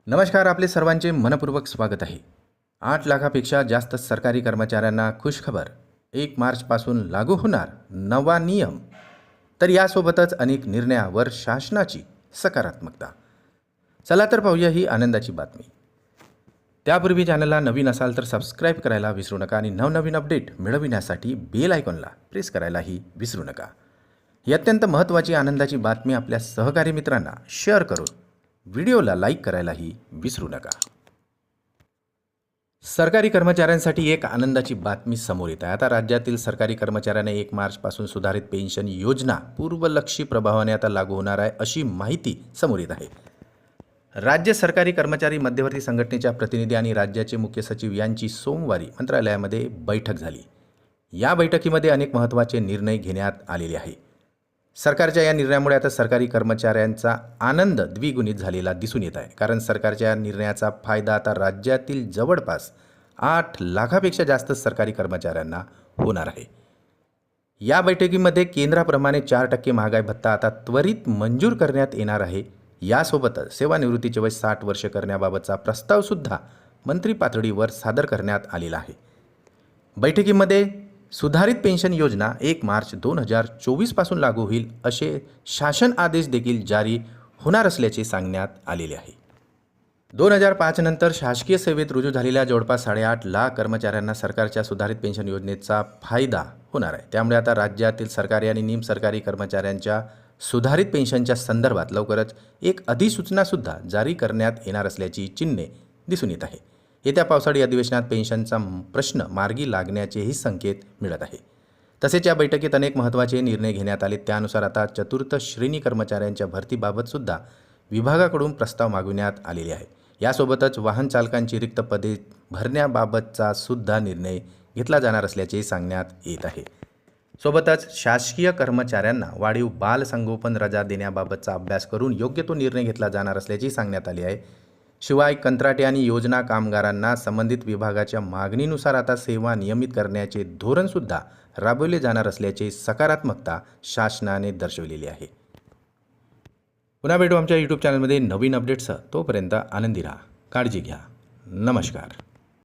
नमस्कार, आपले सर्वांचे मनपूर्वक स्वागत आहे। 8 लाखापेक्षा जास्त सरकारी कर्मचाऱ्यांना खुशखबर, 1 मार्चपासून लागू होणार नवा नियम। तर यासोबतच अनेक निर्णयावर शासनाची सकारात्मकता। चला तर पाहूया ही आनंदाची बातमी। त्यापूर्वी चॅनलला नवीन असाल तर सबस्क्राईब करायला विसरू नका आणि नवनवीन अपडेट मिळविण्यासाठी बेल आयकॉनला प्रेस करायलाही विसरू नका। ही अत्यंत महत्त्वाची आनंदाची बातमी आपल्या सहकारी मित्रांना शेअर करून व्हिडिओला लाईक करायलाही विसरू नका। सरकारी कर्मचाऱ्यांसाठी एक आनंदाची बातमी समोर येत आहे। आता राज्यातील सरकारी कर्मचाऱ्यांना 1 मार्चपासून सुधारित पेन्शन योजना पूर्वलक्षी प्रभावाने आता लागू होणार आहे, अशी माहिती समोर येत आहे। राज्य सरकारी कर्मचारी मध्यवर्ती संघटनेच्या प्रतिनिधी आणि राज्याचे मुख्य सचिव यांची सोमवारी मंत्रालयामध्ये बैठक झाली। या बैठकीमध्ये अनेक महत्त्वाचे निर्णय घेण्यात आलेले आहे। सरकारच्या या निर्णयामुळे आता सरकारी कर्मचाऱ्यांचा आनंद द्विगुणित झालेला दिसून येत आहे, कारण सरकारच्या या निर्णयाचा फायदा आता राज्यातील जवळपास 8 लाखापेक्षा जास्त सरकारी कर्मचाऱ्यांना होणार आहे। या बैठकीमध्ये केंद्राप्रमाणे 4% महागाई भत्ता आता त्वरित मंजूर करण्यात येणार आहे। यासोबतच सेवानिवृत्तीचे वय 60 वर्ष करण्याबाबतचा प्रस्तावसुद्धा मंत्री पातळीवर सादर करण्यात आलेला आहे। बैठकीमध्ये सुधारित पेन्शन योजना 1 मार्च 2024 पासून लागू होईल असे शासन आदेश देखील जारी होणार असल्याचे सांगण्यात आलेले आहे। 2005 नंतर शासकीय सेवेत रुजू झालेल्या जवळपास 8.5 लाख कर्मचाऱ्यांना सरकारच्या सुधारित पेन्शन योजनेचा फायदा होणार आहे। त्यामुळे आता राज्यातील सरकारी आणि निमसरकारी कर्मचाऱ्यांच्या सुधारित पेन्शनच्या संदर्भात लवकरच एक अधिसूचनासुद्धा जारी करण्यात येणार असल्याची चिन्हे दिसून येत आहे। येत्या पावसाळी अधिवेशनात पेन्शनचा प्रश्न मार्गी लागण्याचेही संकेत मिळत आहे। तसेच या बैठकीत अनेक महत्त्वाचे निर्णय घेण्यात आले। त्यानुसार आता चतुर्थ श्रेणी कर्मचाऱ्यांच्या भरतीबाबत सुद्धा विभागाकडून प्रस्ताव मागविण्यात आलेले आहे। यासोबतच वाहन चालकांची रिक्त पदे भरण्याबाबतचा सुद्धा निर्णय घेतला जाणार असल्याचे सांगण्यात येत आहे। सोबतच शासकीय कर्मचाऱ्यांना वाढीव बालसंगोपन रजा देण्याबाबतचा अभ्यास करून योग्य तो निर्णय घेतला जाणार असल्याचे सांगण्यात आले आहे। शिवाय कंत्राटी आणि योजना कामगारांना संबंधित विभागाच्या मागणीनुसार आता सेवा नियमित करण्याचे धोरणसुद्धा राबवले जाणार असल्याचे सकारात्मकता शासनाने दर्शवलेली आहे। पुन्हा भेटू आमच्या YouTube चॅनलमध्ये नवीन अपडेट्ससह। तोपर्यंत आनंदी राहा, काळजी घ्या। नमस्कार।